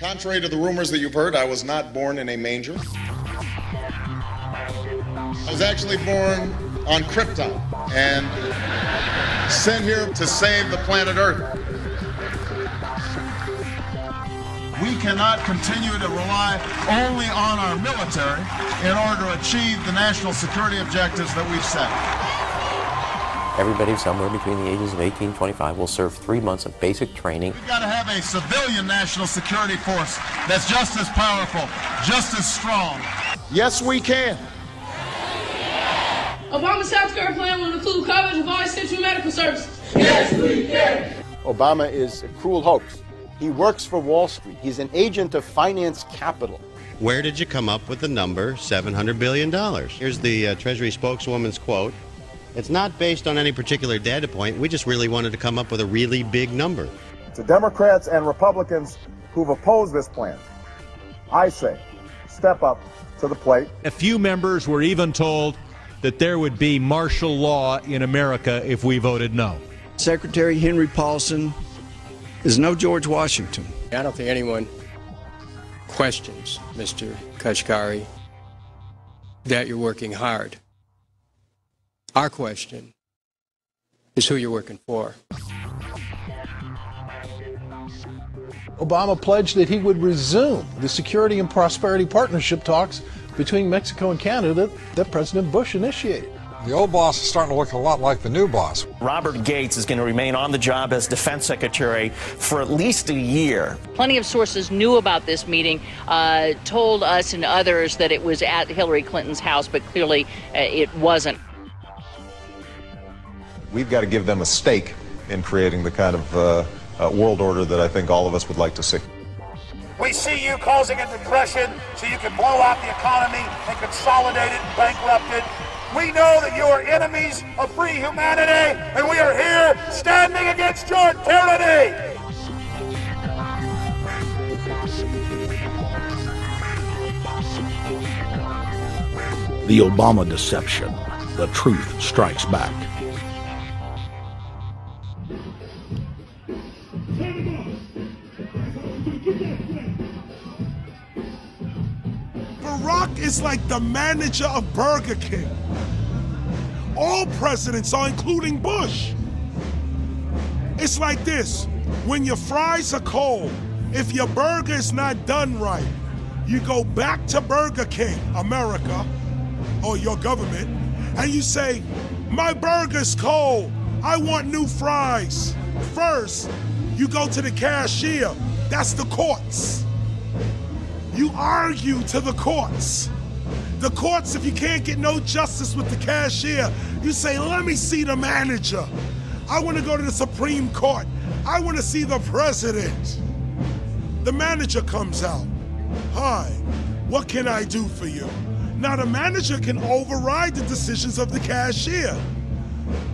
Contrary to the rumors that you've heard, I was not born in a manger. I was actually born on Krypton and sent here to save the planet Earth. We cannot continue to rely only on our military in order to achieve the national security objectives that we've set. Everybody somewhere between the ages of 18 and 25 will serve 3 months of basic training. We've got to have a civilian national security force that's just as powerful, just as strong. Yes, we can. Obama's healthcare plan will include coverage of all essential medical services. Yes, we can. Obama is a cruel hoax. He works for Wall Street. He's an agent of finance capital. Where did you come up with the number $700 billion? Here's the Treasury spokeswoman's quote. It's not based on any particular data point. We just really wanted to come up with a really big number. To Democrats and Republicans who've opposed this plan, I say, step up to the plate. A few members were even told that there would be martial law in America if we voted no. Secretary Henry Paulson is no George Washington. I don't think anyone questions, Mr. Kashkari, that you're working hard. Our question is who you're working for. Obama pledged that he would resume the Security and Prosperity Partnership talks between Mexico and Canada that President Bush initiated. The old boss is starting to look a lot like the new boss. Robert Gates is going to remain on the job as defense secretary for at least a year. Plenty of sources knew about this meeting, told us and others that it was at Hillary Clinton's house, but clearly it wasn't. We've got to give them a stake in creating the kind of world order that I think all of us would like to see. We see you causing a depression so you can blow out the economy and consolidate it and bankrupt it. We know that you are enemies of free humanity, and we are here standing against your tyranny. The Obama deception. The truth strikes back. Barack is like the manager of Burger King. All presidents are, including Bush. It's like this: when your fries are cold, if your burger is not done right, you go back to Burger King, America, or your government, and you say, my burger's cold, I want new fries. First, you go to the cashier, that's the courts. You argue to the courts. The courts, if you can't get no justice with the cashier, you say, let me see the manager. I want to go to the Supreme Court. I want to see the president. The manager comes out. Hi, what can I do for you? Now the manager can override the decisions of the cashier,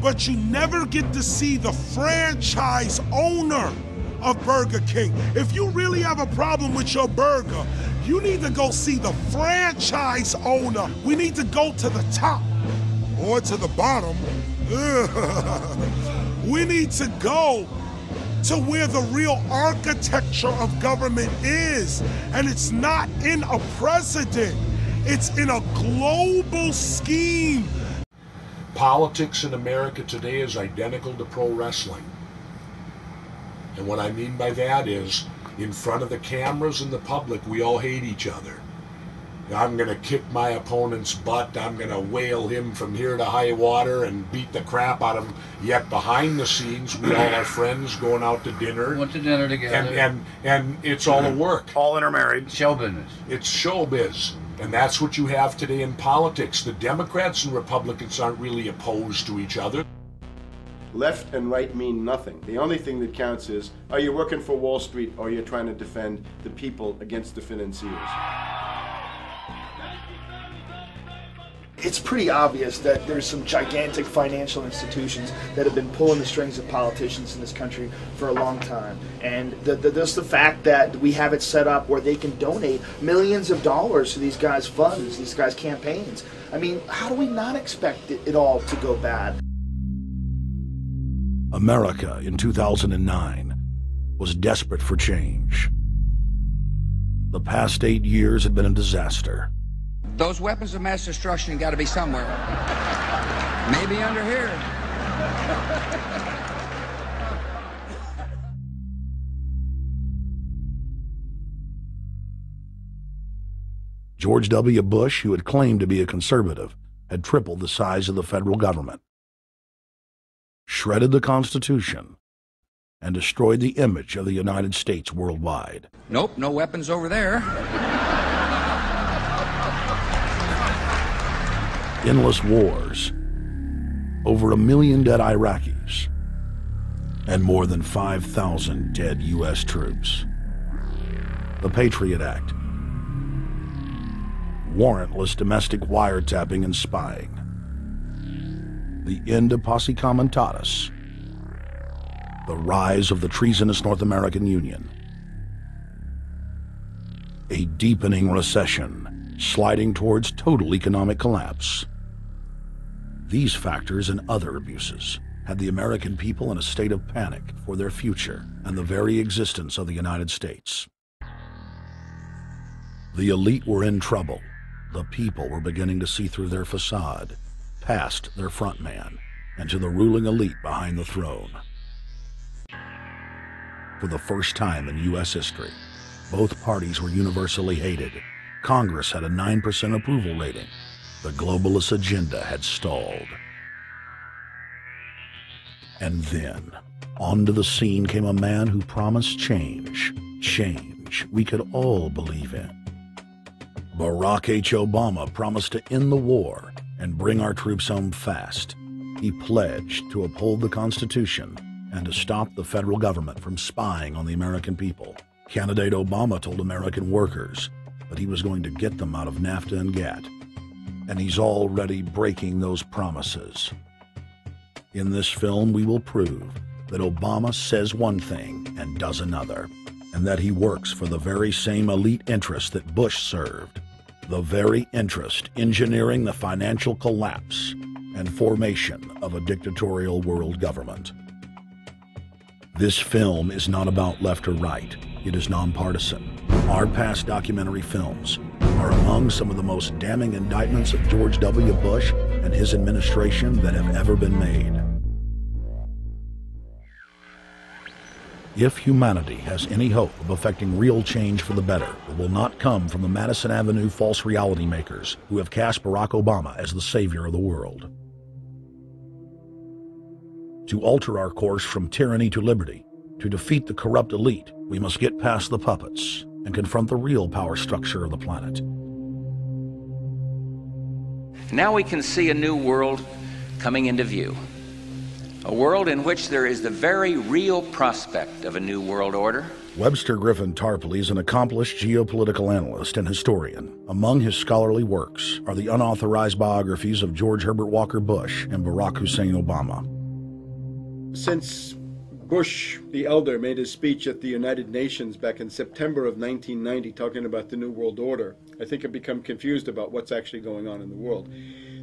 but you never get to see the franchise owner of Burger King. If you really have a problem with your burger, you need to go see the franchise owner. We need to go to the top or to the bottom. We need to go to where the real architecture of government is. And it's not in a president, it's in a global scheme. Politics in America today is identical to pro wrestling. And what I mean by that is, in front of the cameras and the public, we all hate each other. I'm going to kick my opponent's butt. I'm going to whale him from here to high water and beat the crap out of him. Yet behind the scenes, we all are friends going out to dinner. Went to dinner together. And it's all a work. All intermarried. Show business. It's showbiz. And that's what you have today in politics. The Democrats and Republicans aren't really opposed to each other. Left and right mean nothing. The only thing that counts is, are you working for Wall Street or you're trying to defend the people against the financiers? It's pretty obvious that there's some gigantic financial institutions that have been pulling the strings of politicians in this country for a long time. And just the fact that we have it set up where they can donate millions of dollars to these guys' funds, these guys' campaigns. I mean, how do we not expect it all to go bad? America in 2009 was desperate for change. The past 8 years had been a disaster. Those weapons of mass destruction got to be somewhere. Maybe under here. George W. Bush, who had claimed to be a conservative, had tripled the size of the federal government, shredded the Constitution, and destroyed the image of the United States worldwide. Nope, no weapons over there. Endless wars, over 1 million dead Iraqis, and more than 5,000 dead U.S. troops. The Patriot Act, warrantless domestic wiretapping and spying, the end of Posse Comitatus, the rise of the treasonous North American Union, a deepening recession sliding towards total economic collapse. These factors and other abuses had the American people in a state of panic for their future and the very existence of the United States. The elite were in trouble. The people were beginning to see through their facade, past their front man, and to the ruling elite behind the throne. For the first time in U.S. history, both parties were universally hated. Congress had a 9% approval rating. The globalist agenda had stalled. And then, onto the scene came a man who promised change. Change we could all believe in. Barack H. Obama promised to end the war and bring our troops home fast. He pledged to uphold the Constitution and to stop the federal government from spying on the American people. Candidate Obama told American workers that he was going to get them out of NAFTA and GATT, and he's already breaking those promises. In this film, we will prove that Obama says one thing and does another, and that he works for the very same elite interests that Bush served, the very interest engineering the financial collapse and formation of a dictatorial world government. This film is not about left or right. It is nonpartisan. Our past documentary films are among some of the most damning indictments of George W. Bush and his administration that have ever been made. If humanity has any hope of effecting real change for the better, it will not come from the Madison Avenue false reality makers who have cast Barack Obama as the savior of the world. To alter our course from tyranny to liberty, to defeat the corrupt elite, we must get past the puppets and confront the real power structure of the planet. Now we can see a new world coming into view. A world in which there is the very real prospect of a new world order. Webster Griffin Tarpley is an accomplished geopolitical analyst and historian. Among his scholarly works are the unauthorized biographies of George Herbert Walker Bush and Barack Hussein Obama. Since Bush the elder made his speech at the United Nations back in September of 1990 talking about the New World Order, I think I've become confused about what's actually going on in the world.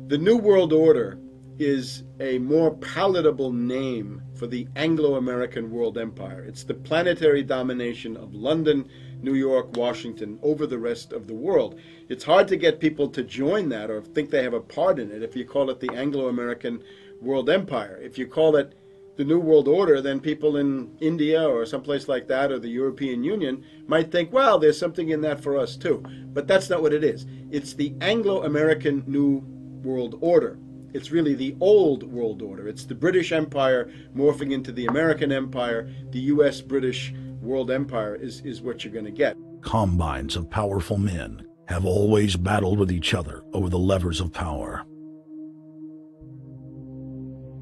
The New World Order is a more palatable name for the Anglo-American world empire. It's the planetary domination of London, New York, Washington over the rest of the world. It's hard to get people to join that or think they have a part in it if you call it the Anglo-American world empire. If you call it the New World Order, then people in India or someplace like that or the European Union might think, well, there's something in that for us too. But that's not what it is. It's the Anglo-American New World Order. It's really the old world order. It's the British Empire morphing into the American Empire. The U.S.-British world empire is what you're going to get. Combines of powerful men have always battled with each other over the levers of power.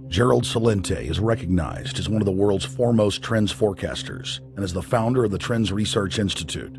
Gerald Celente is recognized as one of the world's foremost trends forecasters and is the founder of the Trends Research Institute.